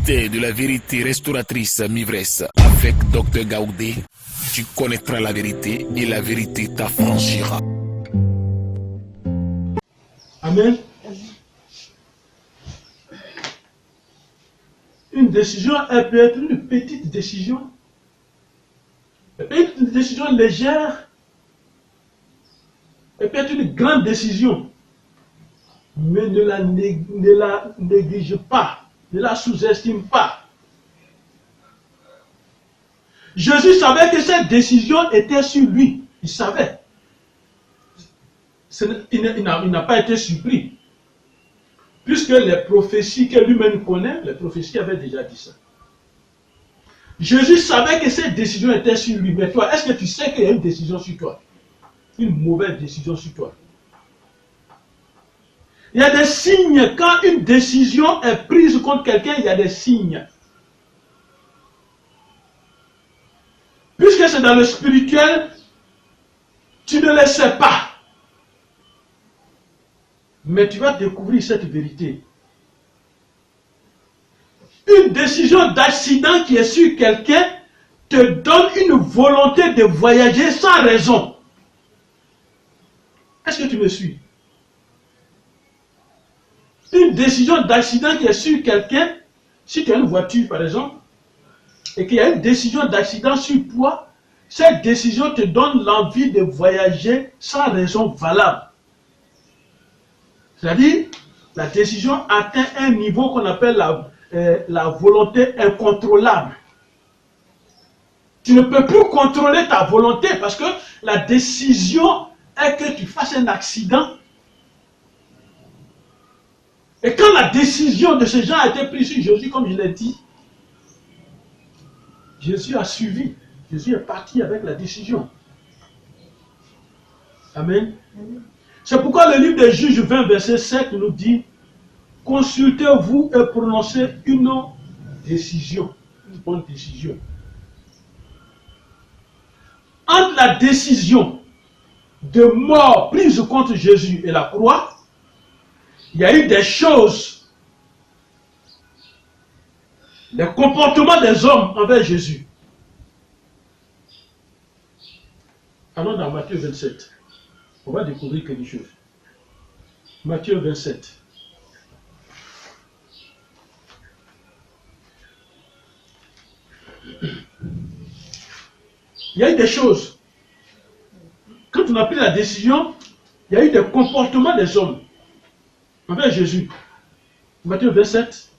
vérité de la vérité restauratrice Mivresse avec Dr Gaoudé. Tu connaîtras la vérité et la vérité t'affranchira. Amen. Une décision, elle peut être une petite décision. Elle peut être une décision légère. Elle peut être une grande décision. Mais ne la néglige pas. Ne la sous-estime pas. Jésus savait que cette décision était sur lui. Il savait. Il n'a pas été surpris. Puisque les prophéties que lui-même connaît, les prophéties avaient déjà dit ça. Jésus savait que cette décision était sur lui. Mais toi, est-ce que tu sais qu'il y a une décision sur toi? Une mauvaise décision sur toi. Il y a des signes. Quand une décision est prise contre quelqu'un, il y a des signes. Puisque c'est dans le spirituel, tu ne le sais pas. Mais tu vas découvrir cette vérité. Une décision d'accident qui est sur quelqu'un te donne une volonté de voyager sans raison. Est-ce que tu me suis? Une décision d'accident qui est sur quelqu'un, si tu as une voiture par exemple, et qu'il y a une décision d'accident sur toi, cette décision te donne l'envie de voyager sans raison valable. C'est-à-dire, la décision atteint un niveau qu'on appelle la volonté incontrôlable. Tu ne peux plus contrôler ta volonté parce que la décision est que tu fasses un accident. Et quand la décision de ces gens a été prise sur Jésus, comme je l'ai dit, Jésus a suivi. Jésus est parti avec la décision. Amen. C'est pourquoi le livre des Juges 20, verset 7 nous dit: consultez-vous et prononcez une décision. Une bonne décision. Entre la décision de mort prise contre Jésus et la croix, il y a eu des choses, les comportements des hommes envers Jésus. Allons dans Matthieu 27. On va découvrir quelque chose. Matthieu 27. Il y a eu des choses. Quand on a pris la décision, il y a eu des comportements des hommes envers Jésus. Matthieu 27,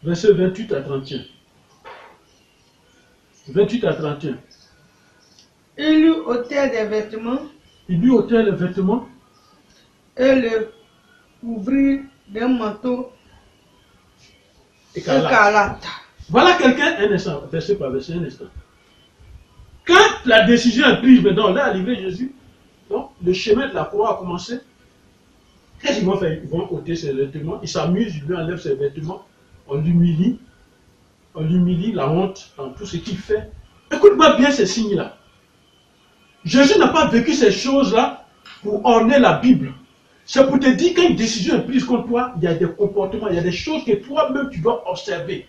verset 28 à 31. 28 à 31. Il lui ôtait des vêtements. Il lui ôtait les vêtements. Et le couvrit d'un manteau écarlate. Voilà quelqu'un, un instant, verset par verset, un instant. Quand la décision est prise, maintenant, là, arrivé Jésus, donc, le chemin de la croix a commencé. Qu'est-ce qu'ils vont faire? Ils vont ôter ses vêtements, ils s'amusent, ils lui enlèvent ses vêtements, on l'humilie, la honte dans tout ce qu'il fait. Écoute-moi bien ces signes-là. Jésus n'a pas vécu ces choses-là pour orner la Bible. C'est pour te dire qu'une décision est prise contre toi, il y a des comportements, il y a des choses que toi-même tu dois observer.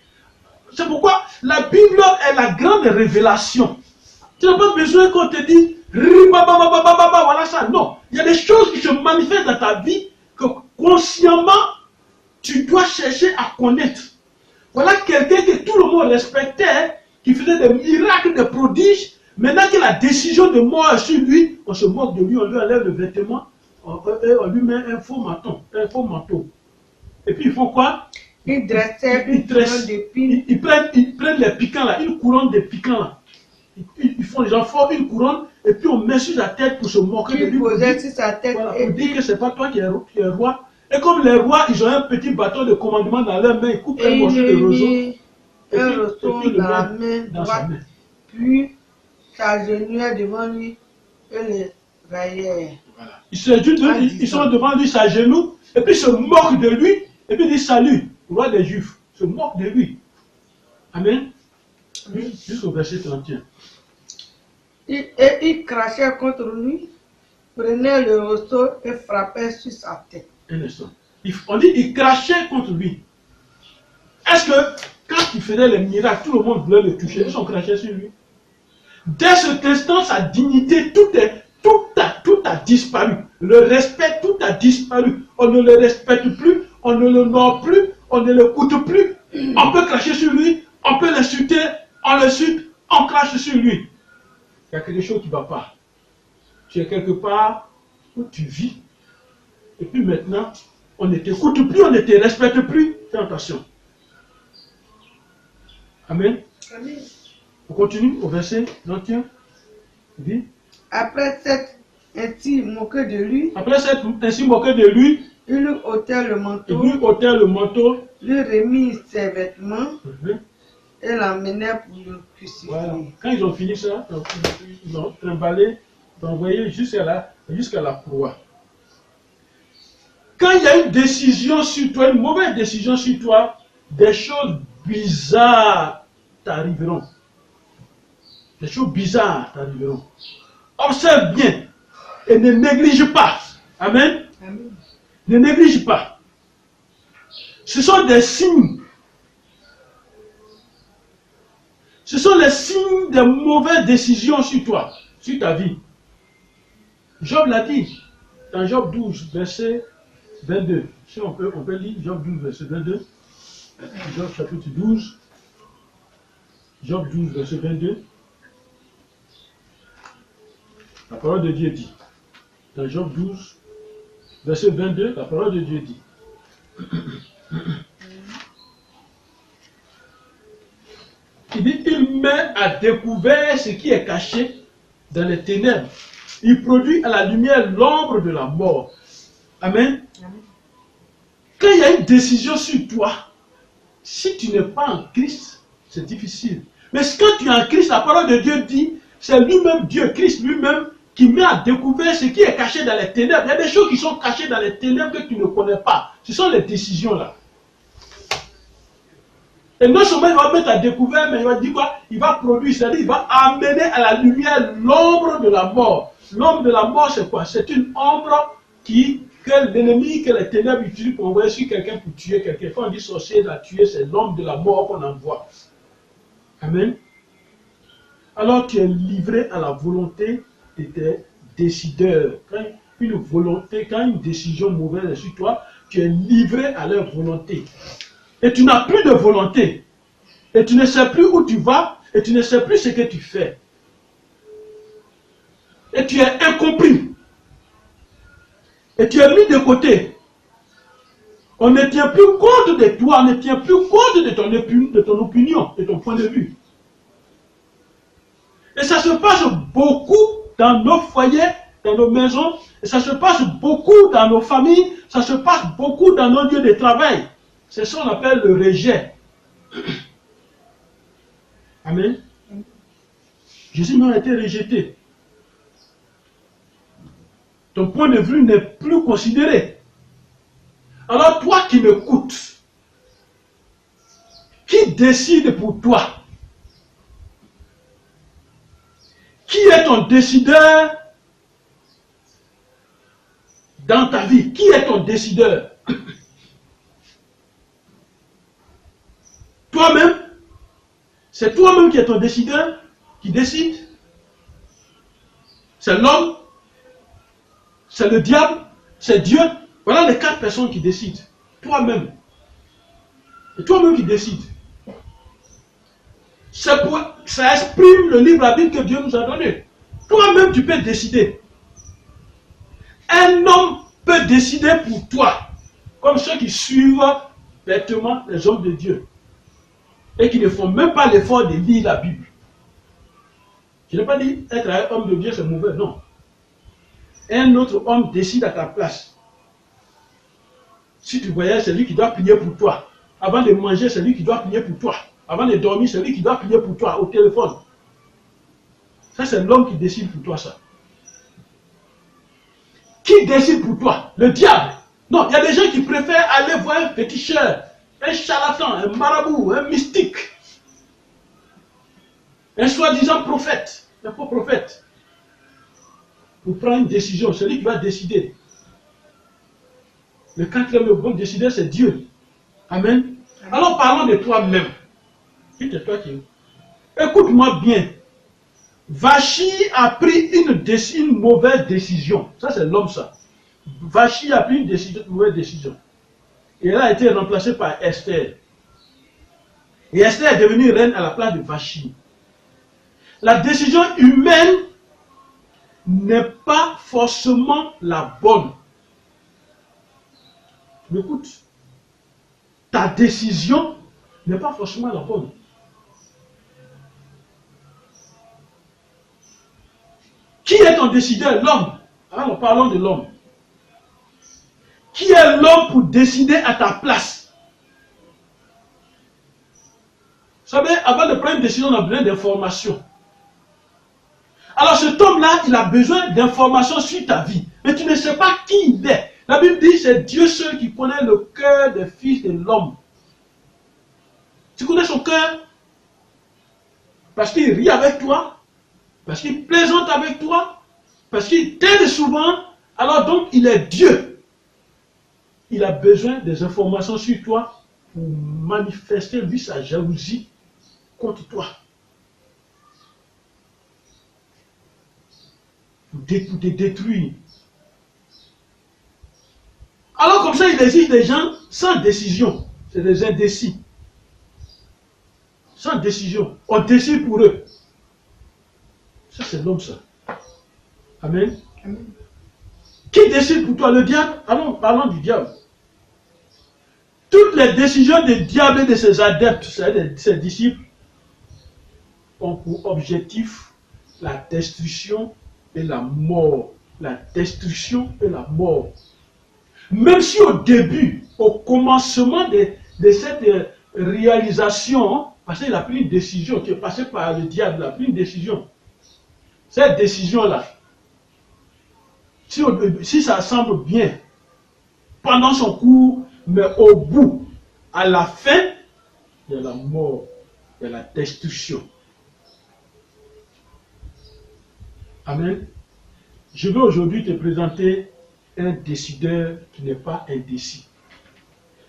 C'est pourquoi la Bible est la grande révélation. Tu n'as pas besoin qu'on te dise, voilà ça. Non, il y a des choses qui se manifestent dans ta vie que consciemment, tu dois chercher à connaître. Voilà quelqu'un que tout le monde respectait, qui faisait des miracles, des prodiges. Maintenant que la décision de mort est sur lui, on se moque de lui, on lui enlève le vêtement, on lui met un faux manteau. Et puis ils font quoi? Ils dressaient une couronne d'épines. Ils prennent les piquants là, une couronne de piquants là. Ils font les gens font une couronne et puis on met sur sa tête pour se moquer de lui. Ils posaient sur sa tête. Voilà, pour dire que c'est pas toi qui es roi. Et comme les rois, ils ont un petit bâton de commandement dans leur main, ils coupent un morceau de roseau. Un roseau dans la main droite. Puis s'agenouillaient devant lui et les raillèrent. Voilà. Ils sont devant lui, s'agenouillent, et puis se moquent de lui, et puis ils disent salut, roi des Juifs, se moquent de lui. Amen. Jusqu'au verset 31. Et ils crachaient contre lui, prenaient le roseau et frappaient sur sa tête. Un instant. On dit ils crachaient contre lui. Est-ce que quand il faisait les miracles, tout le monde voulait le toucher, ils sont crachés sur lui? Dès cet instant, sa dignité, tout a disparu. Le respect, tout a disparu. On ne le respecte plus, on ne le honore plus, on ne l'écoute plus. On peut cracher sur lui, on peut l'insulter, on l'insulte, on crache sur lui. Il y a quelque chose qui ne va pas. Tu es quelque part où tu vis. Et puis maintenant, on ne t'écoute plus, on ne te respecte plus. Fais attention. Amen. Amen. On continue au verset 21. Dis. Après s'être ainsi moqué de lui, Après s'être ainsi moqué de lui, il lui ôtait le il manteau, lui ôtait le manteau. lui remit ses vêtements Mhm. et l'emmenait pour le crucifier. Voilà. Quand ils ont fini ça, ils ont trimballé, ils ont envoyé jusqu'à la croix. Quand il y a une décision sur toi, une mauvaise décision sur toi, des choses bizarres t'arriveront. Des choses bizarres t'arriveront. Observe bien et ne néglige pas. Amen. Amen. Ne néglige pas. Ce sont des signes. Ce sont les signes de mauvaises décisions sur toi, sur ta vie. Job l'a dit dans Job 12, verset 22. Si on peut lire Job 12, verset 22. Job chapitre 12. Job 12, verset 22. La parole de Dieu dit. Dans Job 12, verset 22, la parole de Dieu dit. Il dit, il met à découvert ce qui est caché dans les ténèbres. Il produit à la lumière l'ombre de la mort. Amen. Amen. Quand il y a une décision sur toi, si tu n'es pas en Christ, c'est difficile. Mais quand tu es en Christ, la parole de Dieu dit, c'est lui-même Dieu, Christ lui-même, qui met à découvert ce qui est caché dans les ténèbres. Il y a des choses qui sont cachées dans les ténèbres que tu ne connais pas. Ce sont les décisions là. Et non seulement il va mettre à découvert, mais il va dire quoi? Il va produire, c'est-à-dire il va amener à la lumière l'ombre de la mort. L'ombre de la mort, c'est quoi? C'est une ombre que l'ennemi, que les ténèbres utilisent pour envoyer sur quelqu'un pour tuer quelqu'un. Quand on dit sorcier, la tuer, c'est l'ombre de la mort qu'on envoie. Amen. Alors tu es livré à la volonté de tes décideurs. Quand une décision mauvaise est sur toi, tu es livré à leur volonté. Et tu n'as plus de volonté. Et tu ne sais plus où tu vas. Et tu ne sais plus ce que tu fais. Et tu es incompris. Et tu es mis de côté. On ne tient plus compte de toi. On ne tient plus compte de ton opinion, de ton point de vue. Et ça se passe beaucoup dans nos foyers, dans nos maisons. Et ça se passe beaucoup dans nos familles. Ça se passe beaucoup dans nos lieux de travail. C'est ce qu'on appelle le rejet. Amen. Jésus n'a été rejeté. Ton point de vue n'est plus considéré. Alors toi qui m'écoutes, qui décide pour toi? Qui est ton décideur dans ta vie? Qui est ton décideur? Toi-même? C'est toi-même qui es ton décideur, qui décide? C'est l'homme? C'est le diable? C'est Dieu? Voilà les 4 personnes qui décident. Toi-même. C'est toi-même qui décides. Ça exprime le libre arbitre que Dieu nous a donné. Toi-même, tu peux décider. Un homme peut décider pour toi, comme ceux qui suivent bêtement les hommes de Dieu et qui ne font même pas l'effort de lire la Bible. Je n'ai pas dit être un homme de Dieu, c'est mauvais, non. Un autre homme décide à ta place. Si tu voyages, c'est lui qui doit prier pour toi. Avant de manger, c'est lui qui doit prier pour toi. Avant de dormir, c'est lui qui doit prier pour toi au téléphone. Ça, c'est l'homme qui décide pour toi ça. Qui décide pour toi? Le diable. Non, il y a des gens qui préfèrent aller voir un féticheur, un charlatan, un marabout, un mystique, un soi-disant prophète, un faux prophète, pour prendre une décision. C'est lui qui va décider. Le 4e, le bon décideur, c'est Dieu. Amen. Alors D'abord, parlons de toi-même. C'est toi qui... Écoute-moi bien. Vachi a pris une mauvaise décision. Ça, c'est l'homme, ça. Vachi a pris une mauvaise décision. Et elle a été remplacée par Esther. Et Esther est devenue reine à la place de Vachi. La décision humaine n'est pas forcément la bonne. Tu m'écoutes? Ta décision n'est pas forcément la bonne. Qui est ton décideur? L'homme. Alors parlons de l'homme. Qui est l'homme pour décider à ta place? Vous savez, avant de prendre une décision, on a besoin d'informations. Alors cet homme-là, il a besoin d'informations sur ta vie. Mais tu ne sais pas qui il est. La Bible dit, c'est Dieu seul qui connaît le cœur des fils de l'homme. Tu connais son cœur? Parce qu'il rit avec toi, parce qu'il plaisante avec toi, parce qu'il t'aide souvent. Alors donc, il est Dieu. Il a besoin des informations sur toi pour manifester, lui, sa jalousie contre toi. Pour te détruire. Alors comme ça, il existe des gens sans décision. C'est des indécis. Sans décision. On décide pour eux. Ça, c'est l'homme, ça. Amen. Amen. Qui décide pour toi? Le diable? Allons, parlons du diable. Toutes les décisions du diable et de ses adeptes, de ses disciples, ont pour objectif la destruction et la mort. La destruction et la mort. Même si au début, au commencement de cette réalisation, parce qu'il a pris une décision qui est passée par le diable, il a pris une décision. Cette décision-là, si ça semble bien, pendant son cours, mais au bout, à la fin, il y a la mort, il y a la destruction. Amen. Je vais aujourd'hui te présenter un décideur qui n'est pas indécis.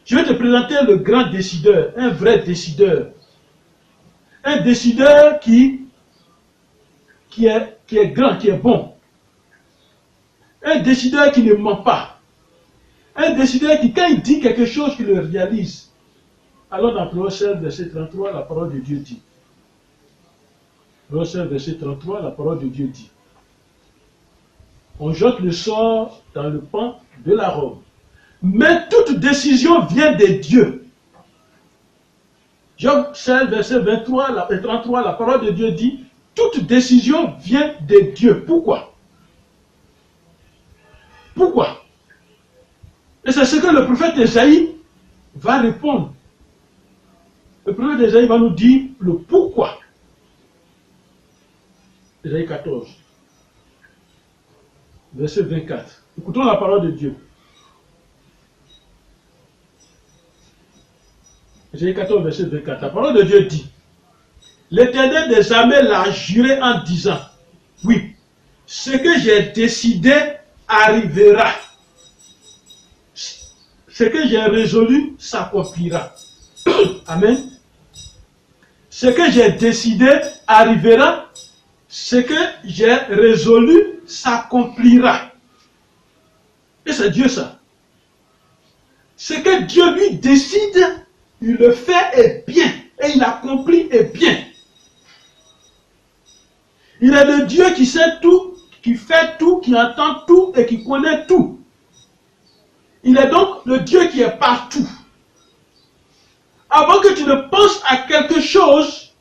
Je vais te présenter le grand décideur, un vrai décideur. Un décideur qui est grand, qui est bon. Un décideur qui ne ment pas. Un décideur qui, quand il dit quelque chose, qu'il le réalise. Alors dans Proverbe 16, verset 33, la parole de Dieu dit. Proverbe 16, verset 33, la parole de Dieu dit. On jette le sort dans le pan de la robe. Mais toute décision vient de Dieu. Job 16, verset 23 et 33, la parole de Dieu dit, toute décision vient de Dieu. Pourquoi? Pourquoi? Et c'est ce que le prophète Ésaïe va répondre. Le prophète Ésaïe va nous dire le pourquoi. Ésaïe 14, verset 24. Écoutons la parole de Dieu. Ésaïe 14, verset 24. La parole de Dieu dit, l'Éternel des armées l'a juré en disant, oui, ce que j'ai décidé arrivera. Ce que j'ai résolu s'accomplira. Amen. Ce que j'ai décidé arrivera. Ce que j'ai résolu s'accomplira. Et c'est Dieu ça. Ce que Dieu lui décide, il le fait est bien. Et il accomplit est bien. Il est le Dieu qui sait tout, qui fait tout, qui entend tout et qui connaît tout. Il est donc le Dieu qui est partout. Avant que tu ne penses à quelque chose,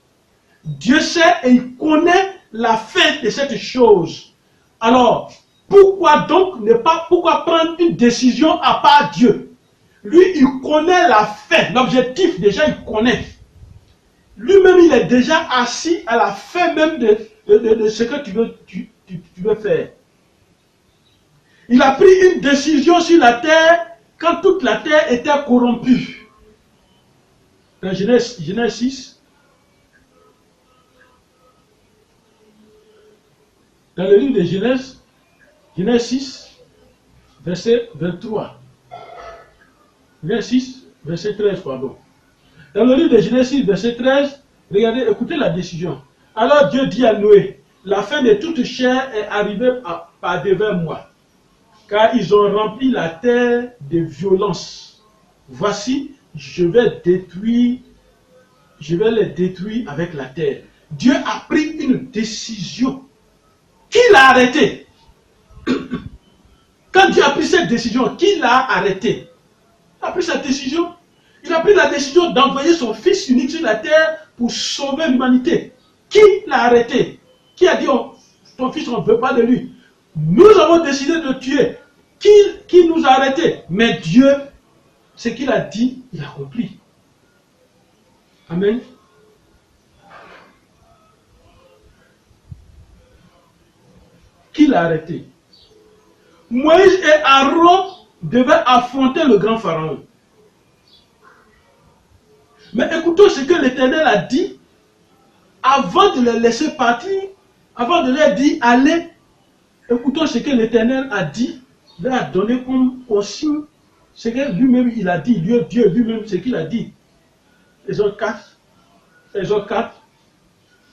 Dieu sait et il connaît la fin de cette chose. Alors, pourquoi prendre une décision à part Dieu? Lui, il connaît la fin, l'objectif déjà, il connaît. Lui-même, il est déjà assis à la fin même de ce que tu veux faire. Il a pris une décision sur la terre quand toute la terre était corrompue. Dans Genèse 6, dans le livre de Genèse 6, verset 23. Genèse 6, verset 13, pardon. Dans le livre de Genèse, verset 13, regardez, écoutez la décision. Alors Dieu dit à Noé, la fin de toute chair est arrivée par devant moi, car ils ont rempli la terre de violence. Voici, je vais les détruire avec la terre. Dieu a pris une décision. Qui l'a arrêté? Quand Dieu a pris cette décision, qui l'a arrêté? Il a pris cette décision. Il a pris la décision d'envoyer son Fils unique sur la terre pour sauver l'humanité. Qui l'a arrêté? Qui a dit, ton fils, on ne veut pas de lui? Nous avons décidé de tuer. Qui nous a arrêtés? Mais Dieu, ce qu'il a dit, il a accompli. Amen. Qui l'a arrêté? Moïse et Aaron devaient affronter le grand pharaon. Mais écoutons ce que l'Éternel a dit avant de les laisser partir, avant de leur dire allez. Écoutons ce que l'Éternel a dit, il a donné comme consigne, ce que lui-même il a dit, Dieu lui-même ce qu'il a dit. Exode 4,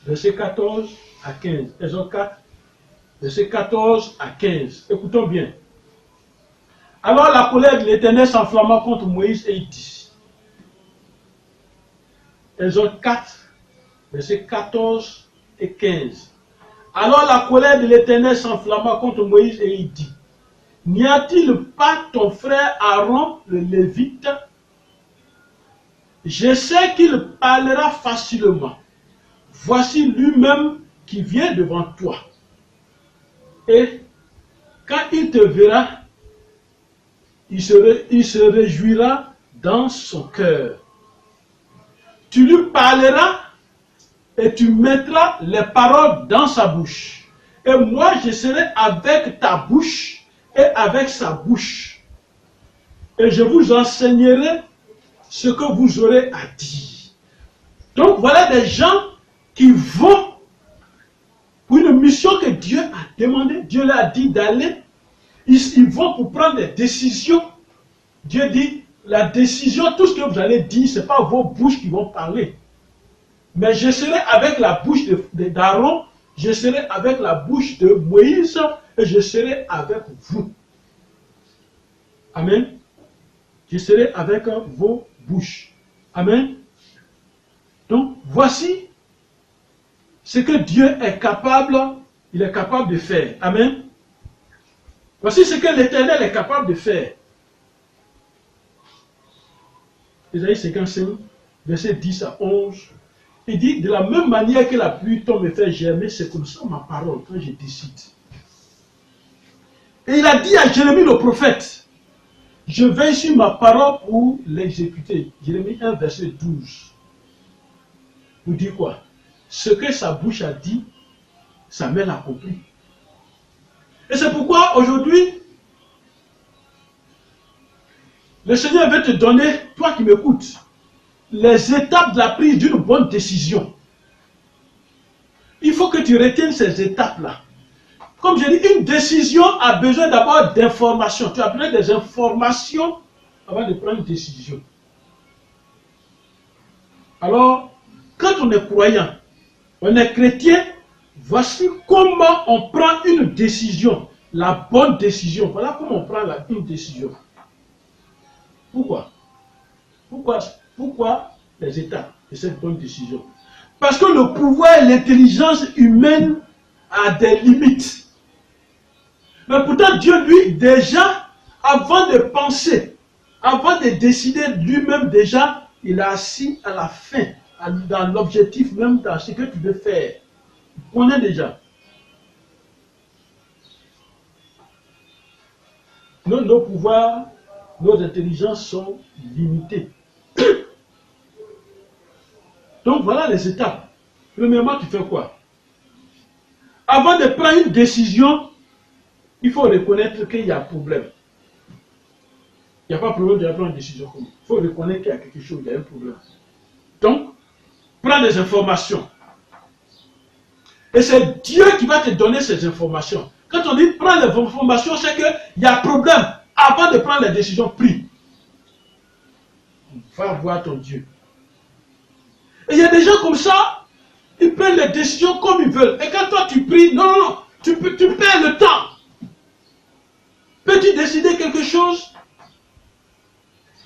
verset 14 à 15. Exode 4, verset 14 à 15. Écoutons bien. Alors la colère de l'Éternel s'enflamma contre Moïse et il dit. Exode 4, verset 14 et 15. Alors la colère de l'Éternel s'enflamma contre Moïse et il dit, n'y a-t-il pas ton frère Aaron le Lévite? Je sais qu'il parlera facilement. Voici lui-même qui vient devant toi. Et quand il te verra, il se réjouira dans son cœur. Tu lui parleras et tu mettras les paroles dans sa bouche. Et moi, je serai avec ta bouche et avec sa bouche. Et je vous enseignerai ce que vous aurez à dire. Donc, voilà des gens qui vont pour une mission que Dieu a demandé. Dieu leur a dit d'aller. Ils vont pour prendre des décisions. Dieu dit, la décision, tout ce que vous allez dire, ce n'est pas vos bouches qui vont parler. Mais je serai avec la bouche d'Aaron, je serai avec la bouche de Moïse, et je serai avec vous. Amen. Je serai avec vos bouches. Amen. Donc, voici ce que Dieu est capable, il est capable de faire. Amen. Voici ce que l'Éternel est capable de faire. Isaïe 55, verset 10 à 11. Il dit, de la même manière que la pluie tombe et fait germer, c'est comme ça ma parole quand je décide. Et il a dit à Jérémie le prophète, je veille sur ma parole pour l'exécuter. Jérémie 1, verset 12. Vous dit quoi? Ce que sa bouche a dit, sa main l'a accompli. Et c'est pourquoi aujourd'hui, le Seigneur veut te donner, toi qui m'écoutes, les étapes de la prise d'une bonne décision. Il faut que tu retiennes ces étapes-là. Comme je dis, une décision a besoin d'abord d'informations. Tu as besoin des informations avant de prendre une décision. Alors, quand on est croyant, on est chrétien, voici comment on prend une décision. La bonne décision. Voilà comment on prend une décision. Pourquoi? Pourquoi les étapes de cette bonne décision? Parce que le pouvoir et l'intelligence humaine a des limites. Mais pourtant, Dieu, lui, déjà, avant de penser, avant de décider lui-même déjà, il a assis à la fin, dans l'objectif même, dans ce que tu veux faire. Il connaît déjà. Nos pouvoirs, nos intelligences sont limitées. Donc voilà les étapes. Premièrement, tu fais quoi? Avant de prendre une décision, il faut reconnaître qu'il y a un problème. Il n'y a pas de problème de prendre une décision. Il faut reconnaître qu'il y a quelque chose, il y a un problème. Donc, prends des informations. Et c'est Dieu qui va te donner ces informations. Quand on dit prends les informations, c'est qu'il y a un problème. Avant de prendre les décisions, prie. Va voir ton Dieu. Et il y a des gens comme ça, ils prennent les décisions comme ils veulent. Et quand toi tu pries, non, non, non, tu perds le temps. Peux-tu décider quelque chose?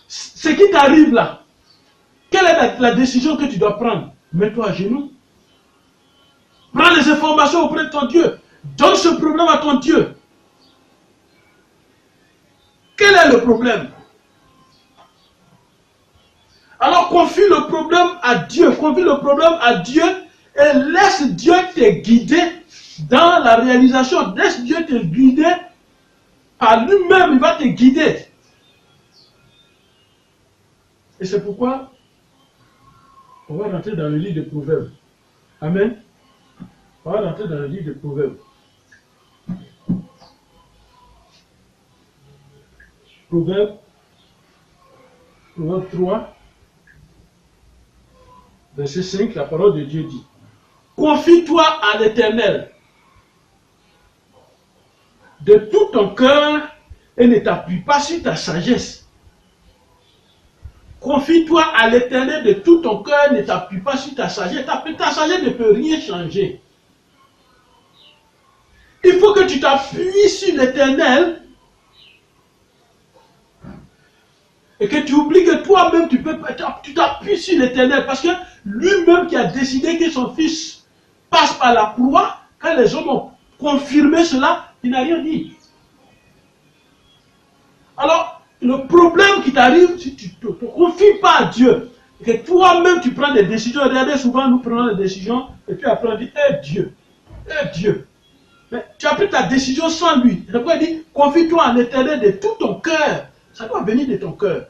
Ce qui t'arrive là, quelle est la décision que tu dois prendre? Mets-toi à genoux. Prends les informations auprès de ton Dieu. Donne ce problème à ton Dieu. Quel est le problème? Alors confie le problème à Dieu. Confie le problème à Dieu et laisse Dieu te guider dans la réalisation. Laisse Dieu te guider. Par lui-même, il va te guider. Et c'est pourquoi on va rentrer dans le livre des Proverbes. Amen. On va rentrer dans le livre des Proverbes. Proverbe 3, verset 5, la parole de Dieu dit: confie-toi à l'Éternel de tout ton cœur et ne t'appuie pas sur ta sagesse. Confie-toi à l'Éternel de tout ton cœur, ne t'appuie pas sur ta sagesse. Ta sagesse ne peut rien changer. Il faut que tu t'appuies sur l'Éternel et que tu oublies que toi-même tu t'appuies sur l'Éternel, parce que lui-même qui a décidé que son fils passe par la croix, quand les hommes ont confirmé cela, il n'a rien dit. Alors, le problème qui t'arrive, si tu ne te confies pas à Dieu, et que toi-même tu prends des décisions, regardez, souvent nous prenons des décisions, et puis après on dit, Dieu, Dieu. Mais tu as pris ta décision sans lui. C'est pourquoi il dit, confie-toi à l'Éternel de tout ton cœur. Ça doit venir de ton cœur.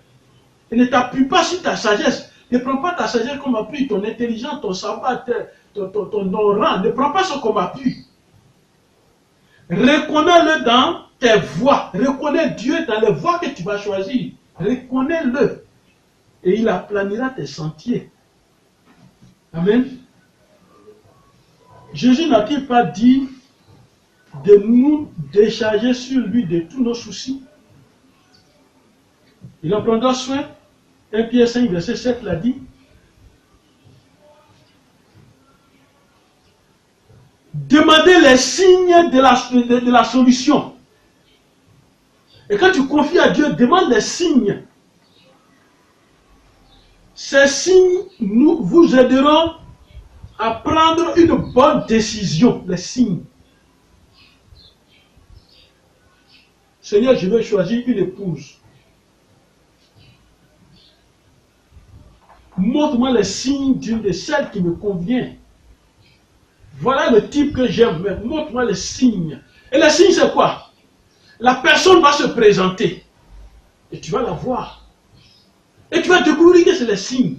Et ne t'appuie pas sur ta sagesse. Ne prends pas ta sagesse comme appui, ton intelligence, ton savoir, ton rang. Ne prends pas ça comme appui. Reconnais-le dans tes voies. Reconnais Dieu dans les voies que tu vas choisir. Reconnais-le. Et il aplanira tes sentiers. Amen. Jésus n'a-t-il pas dit de nous décharger sur lui de tous nos soucis? Il en prendra soin. 1 Pierre 5, verset 7 l'a dit. Demandez les signes de la solution. Et quand tu confies à Dieu, demande les signes. Ces signes vous aideront à prendre une bonne décision. Les signes. Seigneur, je veux choisir une épouse. Montre-moi les signes d'une de celles qui me convient. Voilà le type que j'aime, mais montre-moi les signes. Et les signes, c'est quoi? La personne va se présenter. Et tu vas la voir. Et tu vas découvrir que c'est les signes.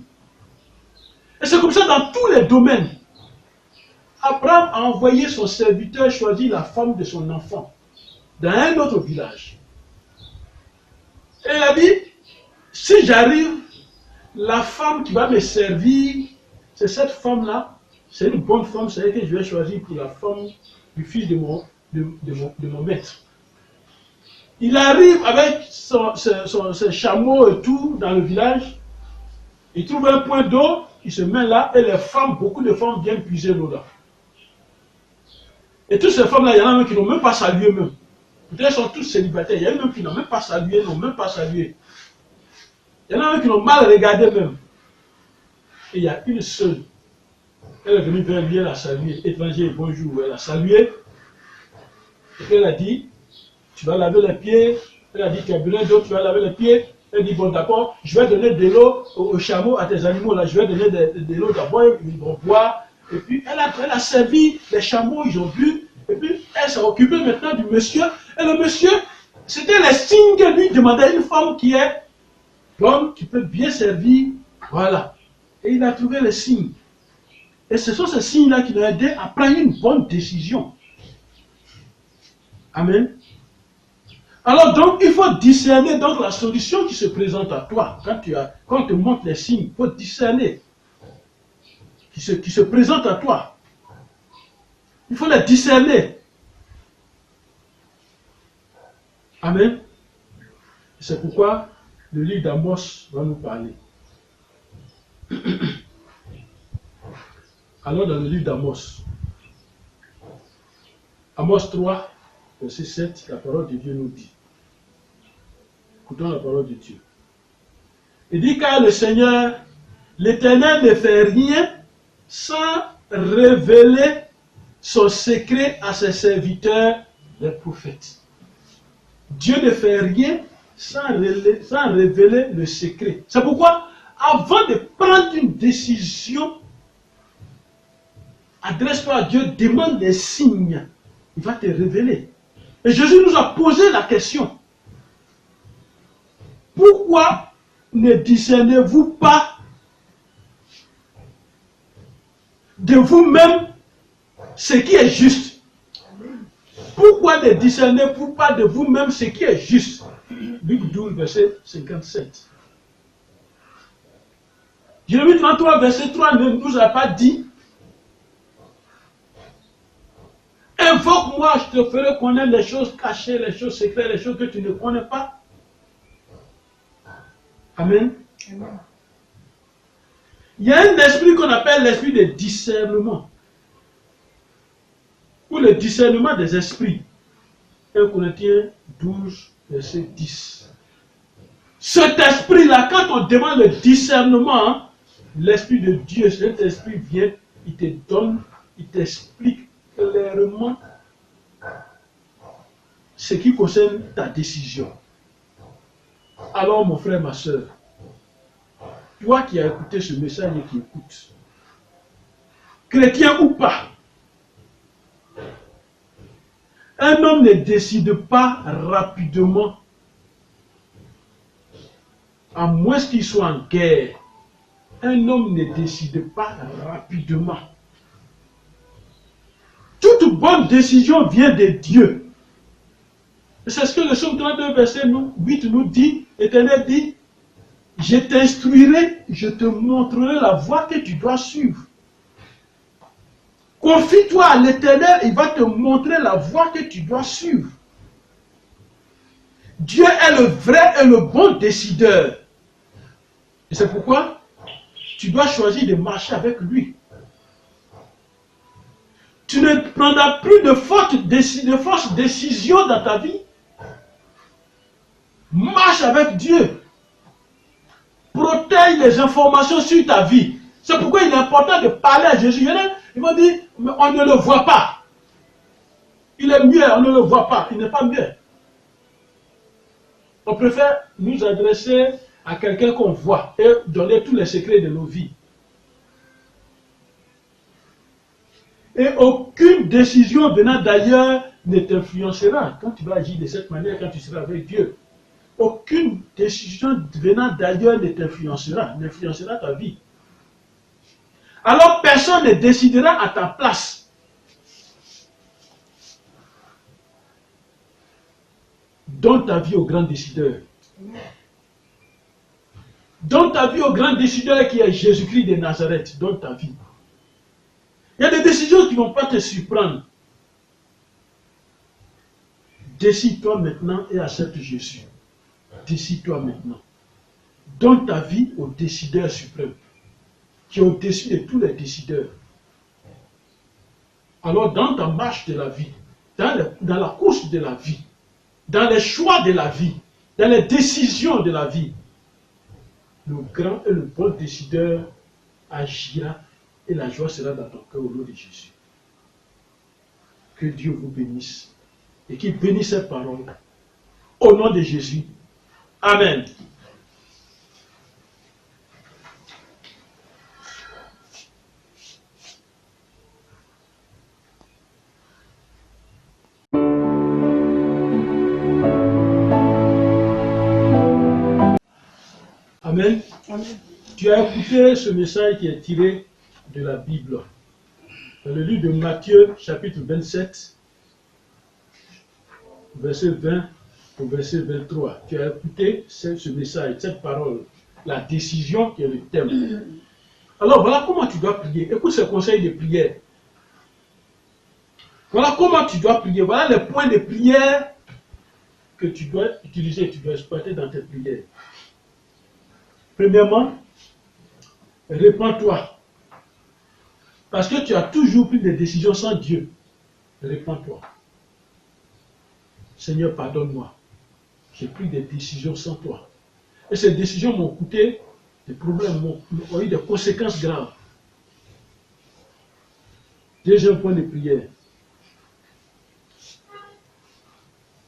Et c'est comme ça dans tous les domaines. Abraham a envoyé son serviteur choisir la femme de son enfant dans un autre village. Et il a dit, si j'arrive, la femme qui va me servir, c'est cette femme-là, c'est une bonne femme, c'est elle que je vais choisir pour la femme du fils de mon maître. Il arrive avec ses chameaux et tout dans le village, il trouve un point d'eau, il se met là, et les femmes, beaucoup de femmes viennent puiser l'eau là. Et toutes ces femmes-là, il y en a même qui n'ont même pas salué même. Peut-être sont tous célibataires, il y en a même qui n'ont même pas salué, n'ont même pas salué. Il y en a même qui l'ont mal regardé même. Et il y a une seule. Elle est venue vers lui, elle a salué. Étranger, bonjour. Elle a salué. Et elle a dit, tu vas laver les pieds. Elle a dit, tu as besoin d'eau, tu vas laver les pieds. Elle dit, bon d'accord, je vais donner de l'eau aux chameaux, à tes animaux là. Je vais donner de l'eau d'abord, ils vont boire. Et puis elle a servi les chameaux, ils ont bu. Et puis elle s'est occupée maintenant du monsieur. Et le monsieur, c'était les signes que lui demandait une femme qui est bonne, qui peut bien servir. Voilà. Et il a trouvé les signes. Et ce sont ces signes-là qui l'ont aidé à prendre une bonne décision. Amen. Alors donc, il faut discerner donc la solution qui se présente à toi. Quand on te montre les signes, il faut discerner qui se présente à toi. Il faut les discerner. Amen. C'est pourquoi le livre d'Amos va nous parler. Alors dans le livre d'Amos, Amos 3, verset 7, la parole de Dieu nous dit. Écoutons la parole de Dieu. Il dit car le Seigneur, l'Éternel ne fait rien sans révéler son secret à ses serviteurs, les prophètes. Dieu ne fait rien sans révéler le secret. C'est pourquoi, avant de prendre une décision, adresse-toi à Dieu, demande des signes. Il va te révéler. Et Jésus nous a posé la question. Pourquoi ne discernez-vous pas de vous-même ce qui est juste? Pourquoi ne discernez-vous pas de vous-même ce qui est juste? Luc 12, verset 57. Jérémie 33, verset 3 ne nous a pas dit: invoque-moi, je te ferai connaître les choses cachées, les choses secrètes, les choses que tu ne connais pas. Amen. Amen. Il y a un esprit qu'on appelle l'esprit de discernement. Ou le discernement des esprits. 1 Corinthiens 12, verset 10. Cet esprit-là, quand on demande le discernement, l'esprit de Dieu, cet esprit vient, il te donne, il t'explique clairement ce qui concerne ta décision. Alors mon frère, ma soeur, toi qui as écouté ce message et qui écoutes, chrétien ou pas, un homme ne décide pas rapidement, à moins qu'il soit en guerre. Un homme ne décide pas rapidement. Toute bonne décision vient de Dieu. C'est ce que le psaume 32, verset 8 nous dit. L'Éternel dit: je t'instruirai, je te montrerai la voie que tu dois suivre. Confie-toi à l'Éternel, il va te montrer la voie que tu dois suivre. Dieu est le vrai et le bon décideur. Et c'est pourquoi tu dois choisir de marcher avec lui. Tu ne prendras plus de fausses décisions dans ta vie. Marche avec Dieu. Protège les informations sur ta vie. C'est pourquoi il est important de parler à Jésus. Ils vont dire, mais on ne le voit pas. Il est mieux, on ne le voit pas. Il n'est pas mieux. On préfère nous adresser à quelqu'un qu'on voit et donner tous les secrets de nos vies. Et aucune décision venant d'ailleurs ne t'influencera quand tu vas agir de cette manière, quand tu seras avec Dieu. Aucune décision venant d'ailleurs ne t'influencera, n'influencera ta vie. Alors personne ne décidera à ta place. Donne ta vie au grand décideur. Donne ta vie au grand décideur qui est Jésus-Christ de Nazareth. Donne ta vie. Il y a des décisions qui ne vont pas te surprendre. Décide-toi maintenant et accepte Jésus. Décide-toi maintenant. Donne ta vie au décideur suprême, qui est au-dessus de tous les décideurs. Alors dans ta marche de la vie, dans la course de la vie, dans les choix de la vie, dans les décisions de la vie, le grand et le bon décideur agira et la joie sera dans ton cœur au nom de Jésus. Que Dieu vous bénisse et qu'il bénisse cette parole. Au nom de Jésus. Amen. Amen. Amen. Tu as écouté ce message qui est tiré de la Bible. Dans le livre de Matthieu, chapitre 27, verset 20 au verset 23. Tu as écouté ce message, cette parole, la décision qui est le thème. Alors voilà comment tu dois prier. Écoute ce conseil de prière. Voilà comment tu dois prier. Voilà les points de prière que tu dois utiliser, tu dois exploiter dans tes prières. Premièrement, répands-toi. Parce que tu as toujours pris des décisions sans Dieu. Réponds-toi. Seigneur, pardonne-moi. J'ai pris des décisions sans toi. Et ces décisions m'ont coûté des problèmes, ont eu des conséquences graves. Deuxième point de prière.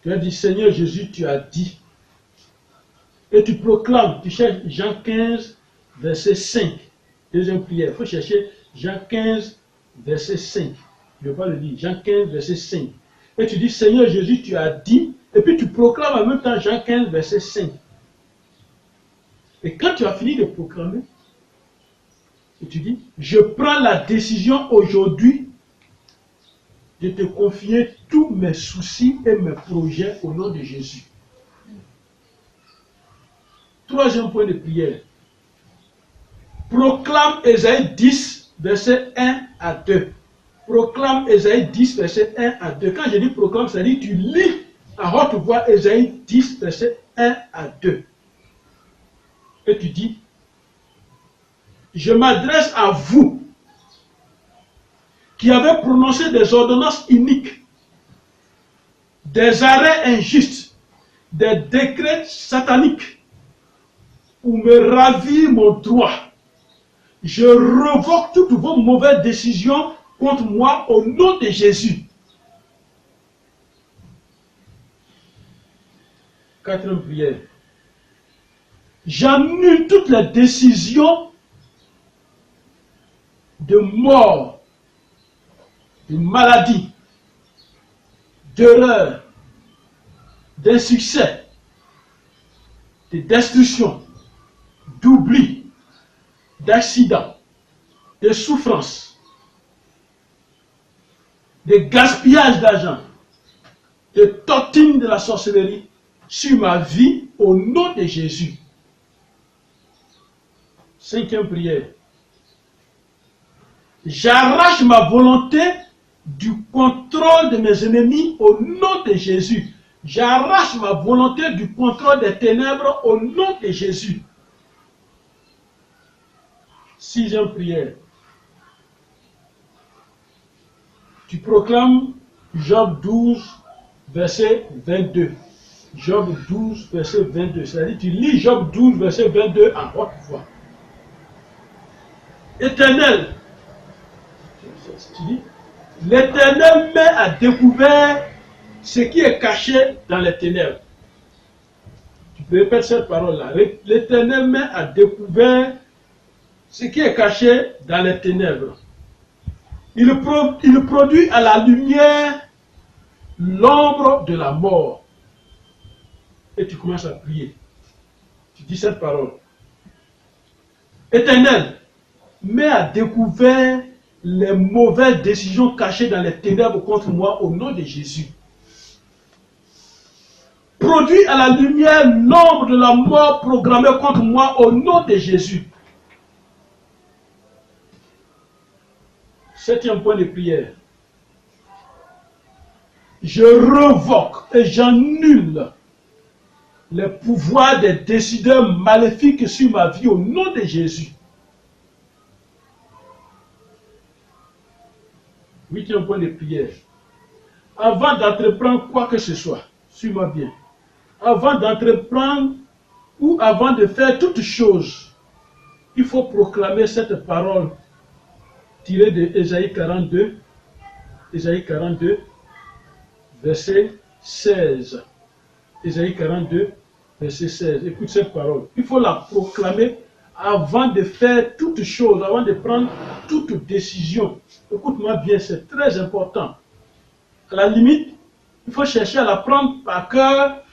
Tu as dit, Seigneur Jésus, tu as dit. Et tu proclames, tu cherches Jean 15, verset 5. Deuxième prière. Il faut chercher Jean 15, verset 5. Je ne vais pas le dire. Jean 15, verset 5. Et tu dis, Seigneur Jésus, tu as dit. Et puis tu proclames en même temps Jean 15, verset 5. Et quand tu as fini de proclamer, et tu dis, je prends la décision aujourd'hui de te confier tous mes soucis et mes projets au nom de Jésus. Troisième point de prière. Proclame Ésaïe 10, verset 1 à 2. Proclame Ésaïe 10, verset 1 à 2. Quand je dis proclame, ça dit tu lis à haute voix Ésaïe 10, verset 1 à 2. Et tu dis, je m'adresse à vous qui avez prononcé des ordonnances iniques, des arrêts injustes, des décrets sataniques pour me ravir mon droit. Je revoque toutes vos mauvaises décisions contre moi au nom de Jésus. Quatrième prière. J'annule toutes les décisions de mort, de maladie, d'erreur, d'insuccès, de destruction, d'oubli, d'accident, de souffrance, de gaspillage d'argent, de tortine de la sorcellerie sur ma vie au nom de Jésus. Cinquième prière. J'arrache ma volonté du contrôle de mes ennemis au nom de Jésus. J'arrache ma volonté du contrôle des ténèbres au nom de Jésus. Sixième prière. Tu proclames Job 12, verset 22. Job 12, verset 22. C'est-à-dire tu lis Job 12, verset 22 en haute voix. Éternel, tu dis, l'Éternel met à découvert ce qui est caché dans les ténèbres. Tu peux répéter cette parole-là. L'Éternel met à découvert ce qui est caché dans les ténèbres. Il produit à la lumière l'ombre de la mort. Et tu commences à prier. Tu dis cette parole. Éternel, mets à découvert les mauvaises décisions cachées dans les ténèbres contre moi au nom de Jésus. Produis à la lumière l'ombre de la mort programmée contre moi au nom de Jésus. Septième point de prière. Je revoque et j'annule les pouvoirs des décideurs maléfiques sur ma vie au nom de Jésus. Huitième point de prière. Avant d'entreprendre quoi que ce soit, suis-moi bien. Avant d'entreprendre ou avant de faire toute chose, il faut proclamer cette parole tirée de Ésaïe 42, verset 16. Ésaïe 42, verset 16. Écoute cette parole. Il faut la proclamer avant de faire toute chose, avant de prendre toute décision. Écoute-moi bien, c'est très important. À la limite, il faut chercher à la prendre par cœur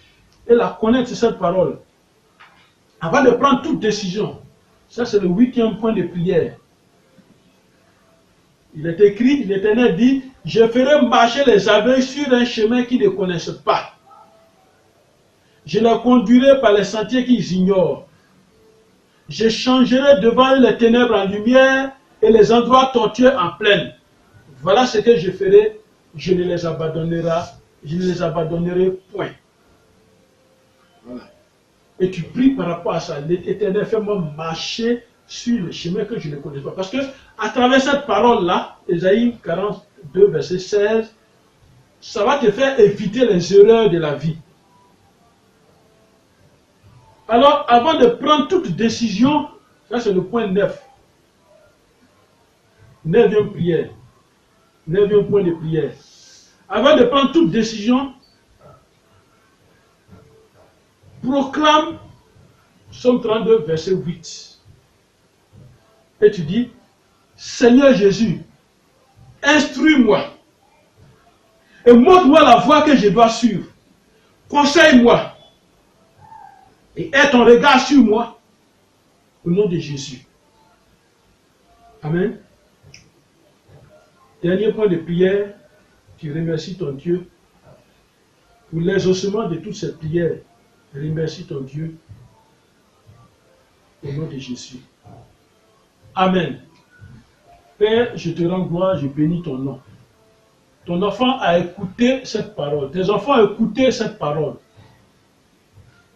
et la connaître, cette parole. Avant de prendre toute décision. Ça, c'est le huitième point de prière. Il est écrit, l'Éternel dit, je ferai marcher les aveugles sur un chemin qu'ils ne connaissent pas. Je les conduirai par les sentiers qu'ils ignorent. Je changerai devant eux les ténèbres en lumière et les endroits tortueux en plaine. Voilà ce que je ferai, je ne les abandonnerai point. Voilà. Et tu pries par rapport à ça. L'Éternel, fais-moi marcher sur le chemin que je ne connais pas. Parce que à travers cette parole-là, Ésaïe 42, verset 16, ça va te faire éviter les erreurs de la vie. Alors, avant de prendre toute décision, ça c'est le point 9. 9e prière. 9e point de prière. Avant de prendre toute décision, proclame Psaume 32, verset 8. Et tu dis, Seigneur Jésus, instruis-moi et montre-moi la voie que je dois suivre. Conseille-moi et aie ton regard sur moi au nom de Jésus. Amen. Dernier point de prière, tu remercies ton Dieu pour l'exaucement de toutes ces prières. Remercie ton Dieu au nom de Jésus. Amen. Père, je te rends gloire, je bénis ton nom. Ton enfant a écouté cette parole. Tes enfants ont écouté cette parole.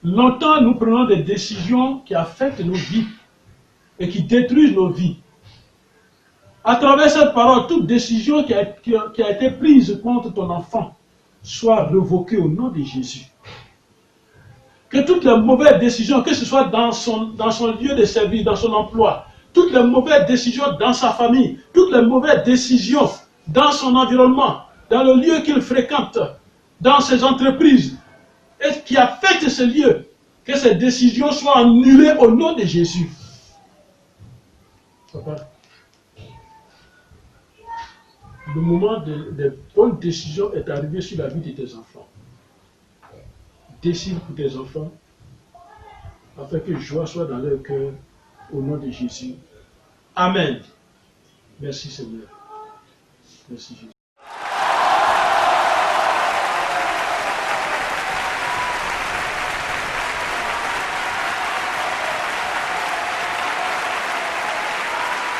Longtemps, nous prenons des décisions qui affectent nos vies et qui détruisent nos vies. À travers cette parole, toute décision qui a été prise contre ton enfant soit révoquée au nom de Jésus. Que toutes les mauvaises décisions, que ce soit dans son lieu de service, dans son emploi, toutes les mauvaises décisions dans sa famille, toutes les mauvaises décisions dans son environnement, dans le lieu qu'il fréquente, dans ses entreprises, et qui affectent ce lieu, que ces décisions soient annulées au nom de Jésus. Papa, le moment des bonnes décisions est arrivé sur la vie de tes enfants. Décide pour tes enfants, afin que joie soit dans leur cœur, au nom de Jésus. Amen. Merci Seigneur. Merci Jésus.